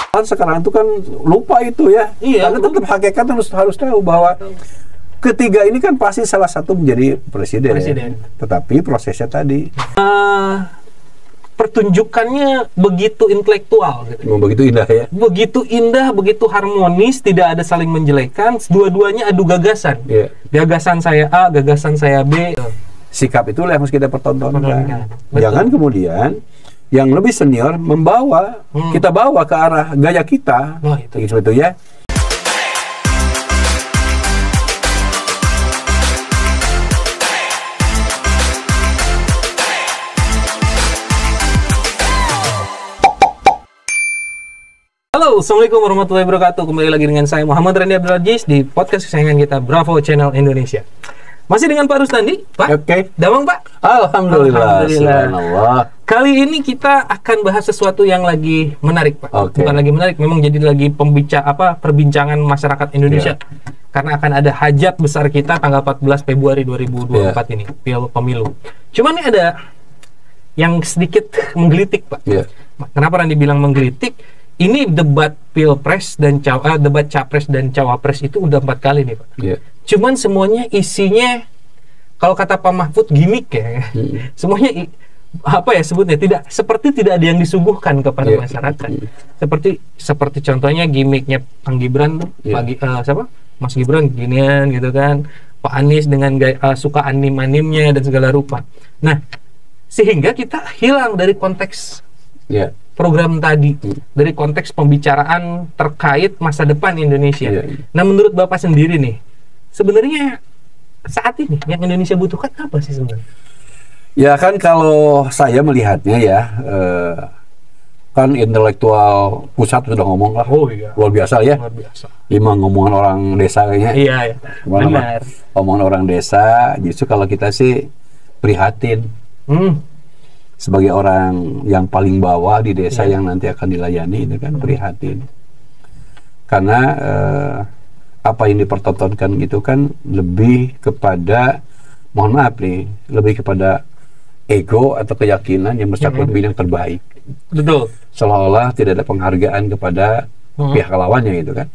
Sekarang itu kan lupa itu ya. Iya. Karena tetap hakikatnya harus tahu bahwa ketiga ini kan pasti salah satu menjadi presiden. Tetapi prosesnya tadi pertunjukannya begitu intelektual gitu. begitu indah ya. Begitu indah, begitu harmonis, tidak ada saling menjelekan, dua-duanya adu gagasan. Iya. Gagasan saya A, gagasan saya B. Sikap itulah yang harus kita pertontonkan. Betul. Jangan kemudian yang lebih senior membawa kita bawa ke arah gaya kita. Wah, itu. Gitu ya. Halo, Assalamualaikum warahmatullahi wabarakatuh. Kembali lagi dengan saya Muhammad Randy Abdul Aziz di podcast kesayangan kita Bravo Channel Indonesia. Masih dengan Pak Rusdandi, Pak. Oke. Damang, Pak. Alhamdulillah. Subhanallah. Kali ini kita akan bahas sesuatu yang lagi menarik, Pak. Oke. Bukan lagi menarik, memang jadi lagi perbincangan masyarakat Indonesia. Karena akan ada hajat besar kita tanggal 14 Februari 2024 ini, pemilu. Cuman ini ada yang sedikit menggelitik, Pak. Kenapa Randy bilang menggelitik? Ini debat pilpres dan debat capres dan cawapres itu udah 4 kali nih, Pak. Cuman semuanya isinya, kalau kata Pak Mahfud, gimmick ya. Semuanya apa ya sebutnya, tidak ada yang disuguhkan kepada masyarakat. Seperti contohnya gimmicknya Kang Gibran tuh, Mas Gibran ginian gitu kan, Pak Anies dengan suka anim-animnya dan segala rupa. Nah, sehingga kita hilang dari konteks program tadi, dari konteks pembicaraan terkait masa depan Indonesia. Nah, menurut Bapak sendiri nih, sebenarnya saat ini yang Indonesia butuhkan apa sih sebenarnya? Ya kan, kalau saya melihatnya ya, kan intelektual pusat sudah ngomong lah. Luar biasa ya. Luar biasa. Emang ngomongan orang desa kayaknya. Iya. Benar. Omongan orang desa, justru kalau kita sih prihatin. Sebagai orang yang paling bawah di desa yang nanti akan dilayani, itu kan prihatin. Karena apa yang dipertontonkan itu kan lebih kepada, mohon maaf nih, lebih kepada ego atau keyakinan yang bersangkutan yang terbaik. Betul. Seolah-olah tidak ada penghargaan kepada pihak lawannya gitu kan.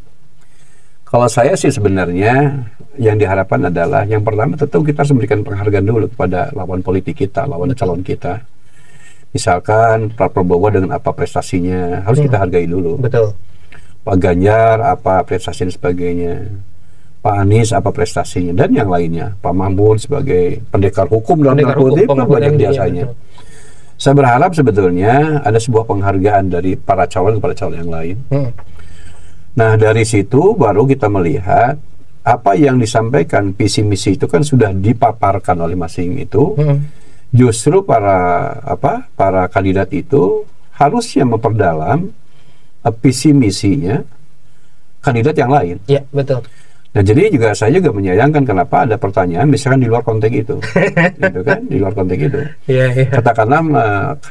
Kalau saya sih sebenarnya yang diharapkan adalah, yang pertama tentu kita harus memberikan penghargaan dulu kepada lawan politik kita, lawan calon kita. Misalkan Pak Prabowo dengan apa prestasinya harus kita hargai dulu. Betul. Pak Ganjar apa prestasi dan sebagainya, Pak Anies apa prestasinya, dan yang lainnya. Pak Mahfud sebagai pendekar hukum dalam tanda kutip banyak jasanya. Saya berharap sebetulnya ada sebuah penghargaan dari para calon kepada calon yang lain. Nah, dari situ baru kita melihat apa yang disampaikan visi misi itu kan sudah dipaparkan oleh masing itu. Justru para kandidat itu harusnya memperdalam visi misinya kandidat yang lain. Iya, betul. Nah, jadi saya juga menyayangkan kenapa ada pertanyaan misalkan di luar konteks itu. Gitu kan, di luar konteks itu. Katakanlah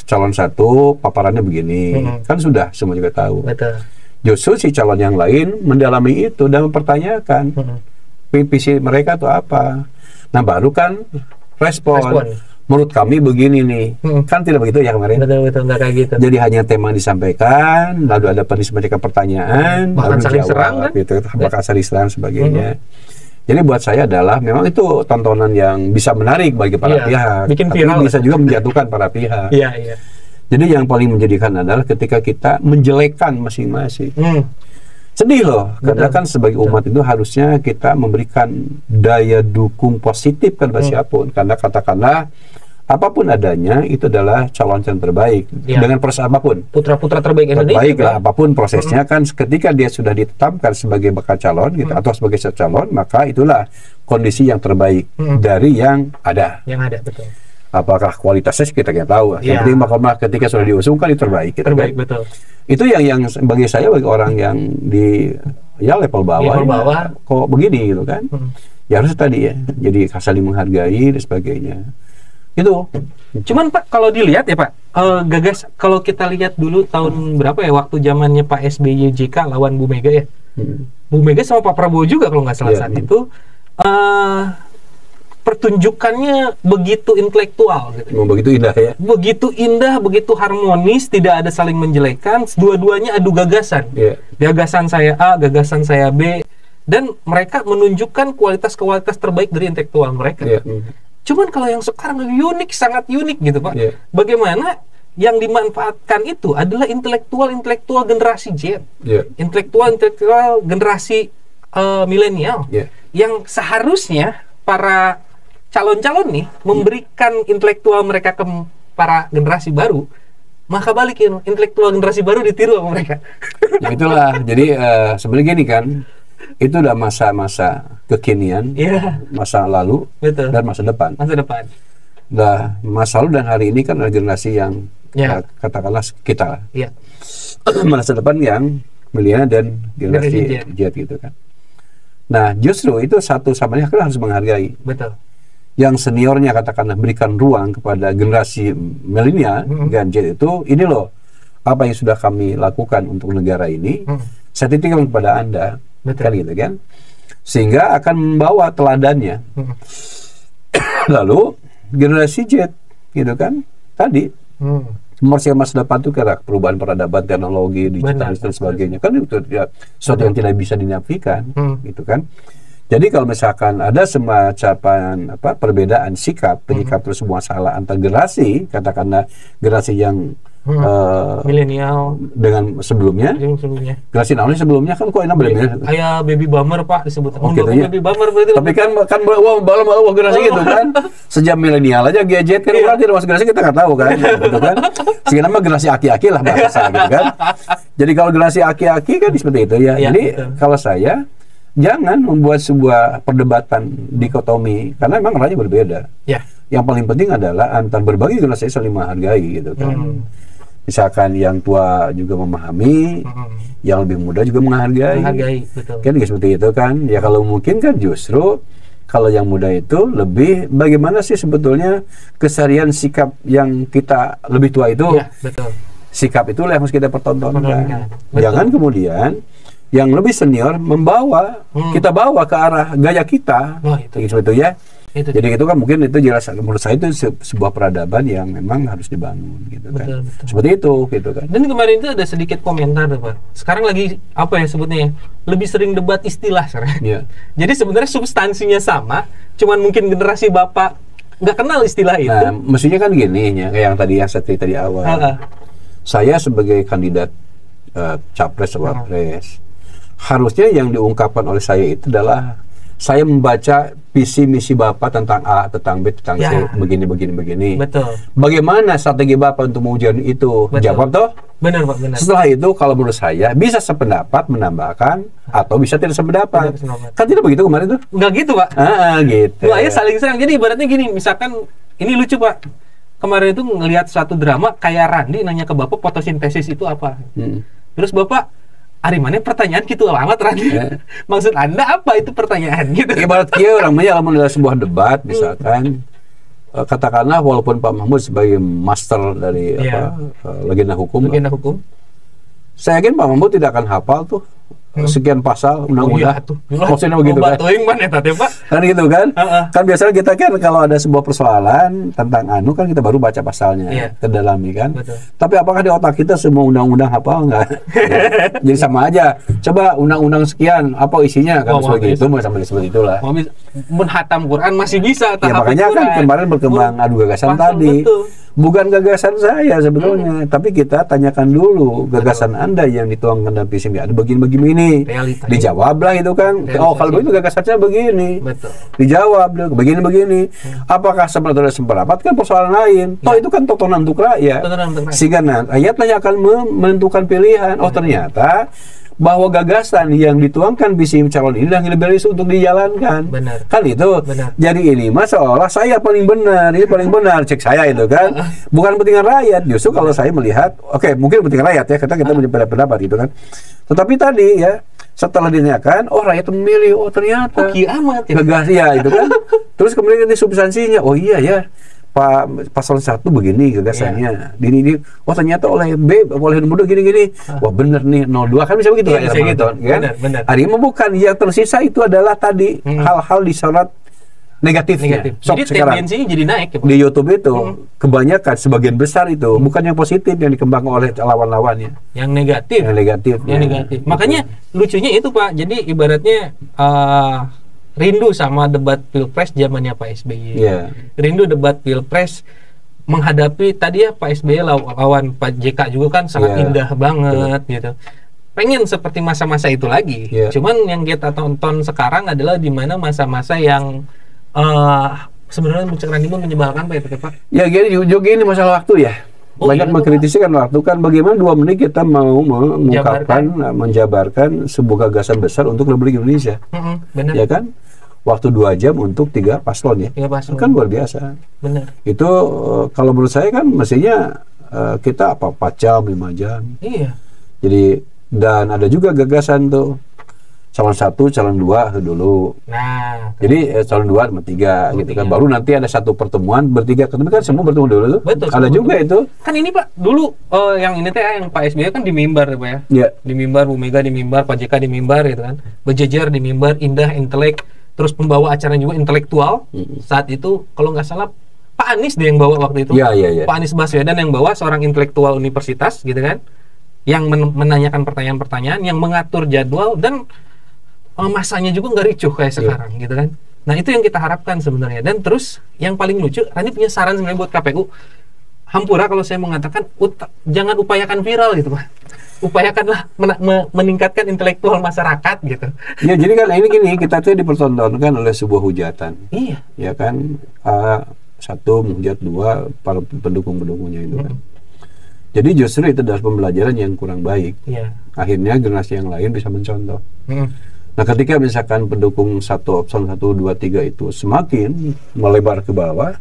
calon satu paparannya begini, kan sudah semua juga tahu. Betul. Justru si calon yang lain mendalami itu dan mempertanyakan visi mereka itu apa. Nah, baru kan respon. Menurut kami begini nih, kan tidak begitu ya kemarin. Betul, nggak kayak gitu. Jadi hanya tema disampaikan, lalu ada semacam pertanyaan, bahkan lalu saling dijawab, serang kan? Gitu, bahkan saling serang sebagainya. Jadi buat saya adalah memang itu tontonan yang bisa menarik bagi para pihak, bikin tapi viral, bisa juga menjatuhkan para pihak. Iya. Jadi yang paling menjadikan adalah ketika kita menjelekkan masing-masing. Sedih loh, karena kan sebagai umat itu harusnya kita memberikan daya dukung positif kan siapapun, karena katakanlah apapun adanya itu adalah calon yang terbaik dengan proses apapun, putra-putra terbaik Indonesia. Baiklah apapun prosesnya kan, ketika dia sudah ditetapkan sebagai bakal calon gitu, atau sebagai calon, maka itulah kondisi yang terbaik dari yang ada. Yang ada, betul. Apakah kualitasnya kita nggak tahu. Yang penting makamah ketika sudah diusungkan itu terbaik. Gitu, terbaik, kan? betul. Itu yang bagi saya, bagi orang yang di level bawah, kok begini gitu kan. Ya harus tadi ya, jadi saling menghargai dan sebagainya. Itu. Cuman Pak, kalau dilihat ya Pak, kalau kita lihat dulu tahun berapa ya, waktu zamannya Pak SBY JK lawan Bu Mega ya. Bu Mega sama Pak Prabowo juga kalau nggak salah saat itu. pertunjukannya begitu intelektual gitu. Begitu indah ya. Begitu indah, begitu harmonis, tidak ada saling menjelekan, dua-duanya adu gagasan. Gagasan saya A, gagasan saya B, dan mereka menunjukkan kualitas-kualitas terbaik dari intelektual mereka. Cuman kalau yang sekarang unik, sangat unik gitu Pak. Bagaimana yang dimanfaatkan itu adalah intelektual generasi Z, intelektual generasi milenial, yang seharusnya para calon-calon nih memberikan intelektual mereka ke para generasi baru, maka balikin intelektual generasi baru ditiru sama mereka. Ya itulah, jadi sebenarnya gini kan, itu udah masa-masa kekinian, masa lalu, dan masa depan. Nah, masa lalu dan hari ini kan adalah generasi yang katakanlah kita lah. Masa depan yang milenial dan generasi Z gitu kan. Nah, justru itu satu sama lain kan harus menghargai. Yang seniornya katakanlah berikan ruang kepada generasi milenial dan Z itu, ini loh apa yang sudah kami lakukan untuk negara ini, saya titipkan kepada Anda, kan gitu kan, sehingga akan membawa teladannya. Lalu generasi Z gitu kan, tadi masa depan itu karena perubahan peradaban, teknologi, digital dan sebagainya, kan itu sesuatu yang tidak bisa dinafikan, gitu kan. Jadi kalau misalkan ada semacam perbedaan sikap, penyikap terus semua salah antar generasi, katakanlah generasi yang milenial dengan sebelumnya, generasi sebelumnya kan kok enak berbeda. Kayak baby boomer Pak disebut. Gitu ya. Baby boomer berarti. Tapi kan generasi gitu kan. Sejak milenial aja gadget kan berarti masuk generasi kita nggak tahu kan, gitu kan. Sehingga nama generasi aki-aki lah bahasa gitu kan. Jadi kalau generasi aki-aki kan seperti itu ya. Jadi kalau saya jangan membuat sebuah perdebatan dikotomi karena memang rasanya berbeda. Yang paling penting adalah antar berbagai generasi saling menghargai gitu kan. Misalkan yang tua juga memahami, yang lebih muda juga menghargai, kan seperti itu kan. Ya kalau mungkin kan justru kalau yang muda itu lebih bagaimana sih sebetulnya keseharian sikap yang kita lebih tua itu, sikap itu yang harus kita pertontonkan. Jangan kemudian yang lebih senior membawa kita bawa ke arah gaya kita, seperti itu ya. Jadi itu kan mungkin itu jelas menurut saya itu sebuah peradaban yang memang harus dibangun gitu kan. Seperti itu gitu kan. Dan kemarin itu ada sedikit komentar Pak. Sekarang lagi apa ya sebutnya? Lebih sering debat istilah sekarang. Jadi sebenarnya substansinya sama, cuman mungkin generasi Bapak nggak kenal istilah itu. Nah, mestinya kan gini ya, kayak yang tadi yang saya cerita di awal. Saya sebagai kandidat capres atau wapres, harusnya yang diungkapkan oleh saya itu adalah saya membaca visi misi Bapak tentang A, tentang B, tentang C, begini. Bagaimana strategi Bapak untuk mewujudkan itu? Jawab toh? Benar Pak, benar. Setelah itu kalau menurut saya bisa sependapat menambahkan atau bisa tidak sependapat. Kan tidak begitu kemarin tuh? Enggak gitu Pak. Gitu. Doanya saling serang. Jadi ibaratnya gini, misalkan ini lucu Pak. Kemarin itu ngelihat satu drama kayak Randi nanya ke Bapak fotosintesis itu apa. Terus Bapak mana pertanyaan gitu amat Randi. Maksud Anda apa itu pertanyaan gitu? Ibarat dia orang dalam sebuah debat misalkan katakanlah walaupun Pak Mahfud sebagai master dari legenda hukum, saya yakin Pak Mahfud tidak akan hafal tuh sekian pasal undang-undang. Maksudnya begitu kan? Kan gitu kan? Kan biasanya kita kan kalau ada sebuah persoalan tentang kan kita baru baca pasalnya, terdalami kan. Tapi apakah di otak kita semua undang-undang hafal enggak? Jadi sama aja. Coba undang-undang sekian apa isinya kan seperti itu, sampai seperti itulah. Menhatam Quran masih bisa. Ya makanya kan kemarin berkembang adu gagasan tadi. Bukan gagasan saya sebetulnya, tapi kita tanyakan dulu gagasan Anda yang dituangkan dalam visi misi. Ada begini-begini, dijawablah itu kan. Oh kalau begitu gagasannya begini, dijawab begini-begini. Apakah sebenarnya sependapat kan persoalan lain. Toh itu kan tontonan untuk rakyat. Sehingga rakyat akan menentukan pilihan. Oh ternyata bahwa gagasan yang dituangkan visi calon ini yang lebih untuk dijalankan. Kan itu. Jadi ini seolah saya paling benar, ini paling benar, cek saya itu kan. Bukan kepentingan rakyat. Justru kalau saya melihat, mungkin kepentingan rakyat ya, kita punya pendapat gitu kan. Tetapi tadi ya, setelah ditanyakan, rakyat memilih, ternyata kiamat ya. Ya itu kan. Terus kemudian di substansinya, iya ya. Pak pasal 1 begini gagasannya, ini ternyata oleh B, oleh nomor 2 gini-gini, wah bener nih 02 kan bisa begitu kan? Benar. Hari ini bukan yang tersisa itu adalah tadi hal-hal disorot negatifnya. Jadi tendensinya jadi naik ya, Pak? Di YouTube itu kebanyakan sebagian besar itu bukan yang positif yang dikembangkan oleh lawan-lawannya. Yang negatif. Yang negatif. Makanya lucunya itu, Pak. Jadi ibaratnya rindu sama debat Pilpres zamannya Pak SBY. Rindu debat Pilpres menghadapi tadi ya Pak SBY lawan Pak JK juga kan sangat indah banget gitu. Pengen seperti masa-masa itu lagi. Cuman yang kita tonton sekarang adalah di mana masa-masa yang sebenarnya menyebalkan Pak itu Pak. Ya juga ini masalah waktu ya. Banyak mengkritisi kan waktu kan bagaimana 2 menit kita mau mengungkapkan, menjabarkan sebuah gagasan besar untuk Republik Indonesia. Benar. Ya kan? Waktu 2 jam untuk 3 paslon ya. Kan luar biasa. Benar. Itu kalau menurut saya kan mestinya kita 4 jam, 5 jam. Iya. Jadi dan ada juga gagasan tuh calon 1, calon 2 dulu. Nah, jadi calon 2 sama 3 gitu kan. Baru nanti ada satu pertemuan bertiga. Tapi kan semua bertemu dulu tuh. Betul. Ada juga itu. Kan ini Pak, dulu yang ini teh yang Pak SBY kan di mimbar ya Pak ya. Iya. Di mimbar, Bu Mega di mimbar, Pak JK di mimbar gitu kan. Berjejer di mimbar, indah, intelek. Terus pembawa acara juga intelektual. Saat itu kalau nggak salah Pak Anies dia yang bawa waktu itu. Iya. Pak Anies Baswedan yang bawa, seorang intelektual universitas gitu kan. Yang menanyakan pertanyaan-pertanyaan, yang mengatur jadwal dan masanya juga nggak ricuh kayak sekarang gitu kan. Nah itu yang kita harapkan sebenarnya. Dan terus yang paling lucu, Rani punya saran sebenarnya buat KPU. Hampura kalau saya mengatakan jangan upayakan viral gitu Pak. Upayakanlah meningkatkan intelektual masyarakat gitu. Ya jadi kan ini gini, kita tuh dipertontonkan oleh sebuah hujatan. Iya. Ya kan, 1 menghujat 2 para pendukung-pendukungnya itu kan. Jadi justru itu adalah pembelajaran yang kurang baik. Akhirnya generasi yang lain bisa mencontoh. Nah ketika misalkan pendukung opsi 1, 2, 3 itu semakin melebar ke bawah,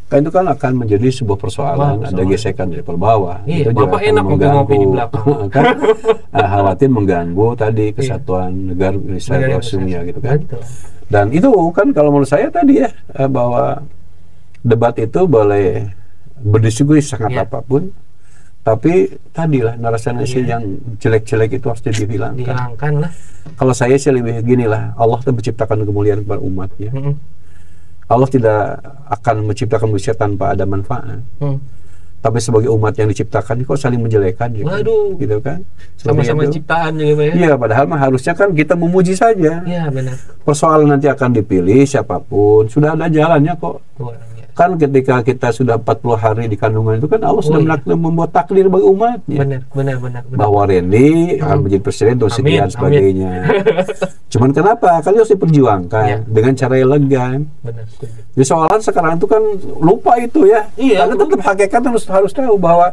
kan itu kan akan menjadi sebuah persoalan. Ada gesekan dari bawah. Itu juga akan mengganggu di belakang. Kan, khawatir mengganggu tadi kesatuan negara Indonesia gitu kan. Dan itu kan kalau menurut saya tadi ya bahwa debat itu boleh berdiskusi sangat apapun. Tapi tadilah narasi-narasi yang jelek-jelek itu harus dihilangkan lah. Kalau saya sih lebih gini lah, Allah tuh menciptakan kemuliaan kepada umatnya. Allah tidak akan menciptakan manusia tanpa ada manfaat. Tapi sebagai umat yang diciptakan kok saling menjelekan gitu. Waduh. Gitu kan. Sama-sama ciptaan juga ya. Iya, padahal mah harusnya kan kita memuji saja. Iya, benar. Persoalan nanti akan dipilih siapapun, sudah ada jalannya kok. Kan ketika kita sudah 40 hari di kandungan itu kan Allah sudah membuat takdir bagi umatnya. Benar. Bahwa Randy akan menjadi presiden dan sekian sebagainya. Cuman kenapa? Kan harus diperjuangkan dengan cara elegan. Benar. Jadi soalan sekarang itu kan lupa itu ya. Karena tetap hakikat harus tahu bahwa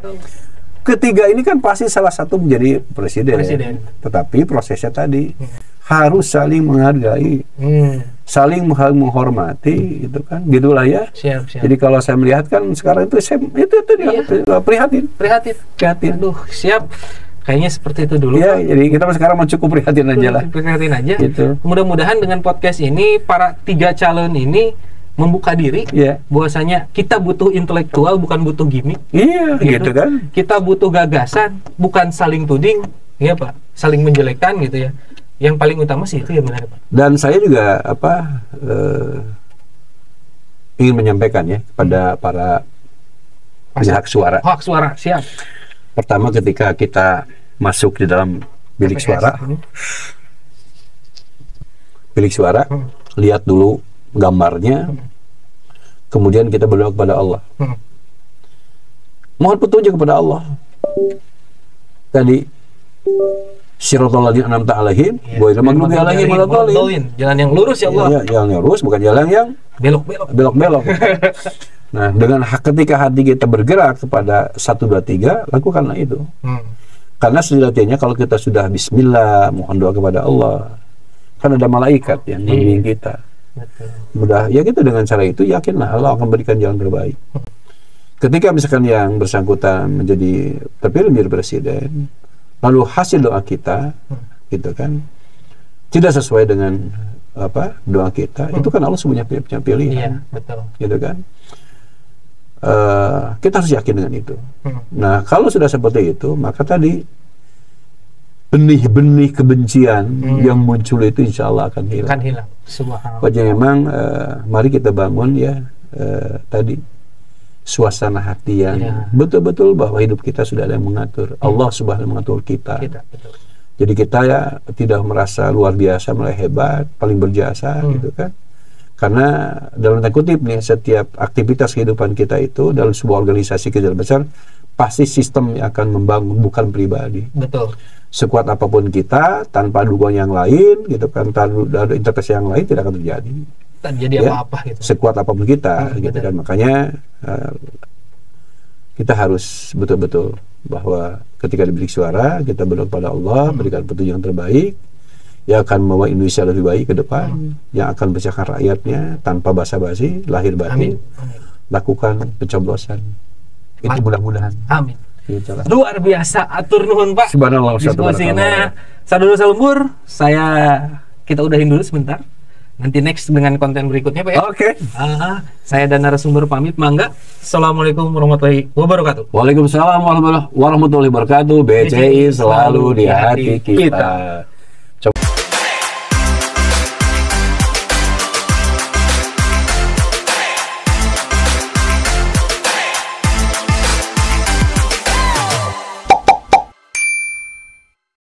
ketiga ini kan pasti salah satu menjadi presiden. Tetapi prosesnya tadi harus saling menghargai. Saling menghormati gitu kan, gitulah ya. Siap. Jadi kalau saya melihat kan sekarang itu prihatin. Aduh, siap. Kayaknya seperti itu dulu. Ya, jadi kita sekarang mau cukup prihatin aja lah. Prihatin aja. Gitu. Mudah-mudahan dengan podcast ini para 3 calon ini membuka diri, bahwasanya kita butuh intelektual bukan butuh gimmick. Iya, gitu kan. Kita butuh gagasan, bukan saling tuding, ya Pak, saling menjelekkan gitu ya. Yang paling utama sih itu ya benar Pak. Dan saya juga ingin menyampaikan ya kepada para pihak suara. Hak suara, siap. Pertama ketika kita masuk di dalam bilik suara, lihat dulu gambarnya, kemudian kita berdoa kepada Allah. Mohon petunjuk kepada Allah. Tadi Siratal ladzina an'amta 'alaihim ghairil maghdubi 'alaihim waladdallin. Jalan yang lurus ya Allah. Jalan yang lurus, bukan jalan yang belok-belok. Nah, dengan ketika hati kita bergerak kepada 1, 2, 3, lakukanlah itu. Karena sejatinya kalau kita sudah bismillah, mohon doa kepada Allah, kan ada malaikat yang membimbing kita. Mudah ya gitu, dengan cara itu yakinlah Allah akan berikan jalan terbaik. Ketika misalkan yang bersangkutan terpilih menjadi presiden, lalu hasil doa kita gitu kan tidak sesuai dengan doa kita, itu kan Allah punya pilihan. Betul. Gitu kan. Kita harus yakin dengan itu. Nah, kalau sudah seperti itu, maka tadi benih-benih kebencian yang muncul itu insya Allah akan hilang. Akan hilang. Subhanallah. Jadi memang mari kita bangun ya tadi suasana hati yang betul-betul bahwa hidup kita sudah ada yang mengatur. Allah Subhanahu mengatur kita. Betul. Jadi kita ya tidak merasa luar biasa, mulai hebat, paling berjasa gitu kan. Karena dalam tanda kutip nih, setiap aktivitas kehidupan kita itu dalam sebuah organisasi kecil besar pasti sistem yang akan membangun, bukan pribadi. Betul. Sekuat apapun kita, tanpa dukungan yang lain gitu kan, tanpa ada intervensi yang lain tidak akan terjadi. Tak jadi apa-apa gitu. Sekuat apapun kita gitu kan. Makanya kita harus betul-betul bahwa ketika diberi suara, kita berdoa pada Allah, berikan petunjuk yang terbaik yang akan membawa Indonesia lebih baik ke depan, yang akan bersihkan rakyatnya tanpa basa-basi, lahir batin. Lakukan pencoblosan. Itu mudah-mudahan. Amin. Luar biasa, atur nuhun Pak. Subhanallah. Diskusinya sadulu salembur. Kita udahin dulu sebentar. Nanti next dengan konten berikutnya Pak ya. Oke. Saya dan narasumber pamit. Mangga. Assalamualaikum warahmatullahi wabarakatuh. Waalaikumsalam warahmatullahi wabarakatuh. BCI selalu di hati kita.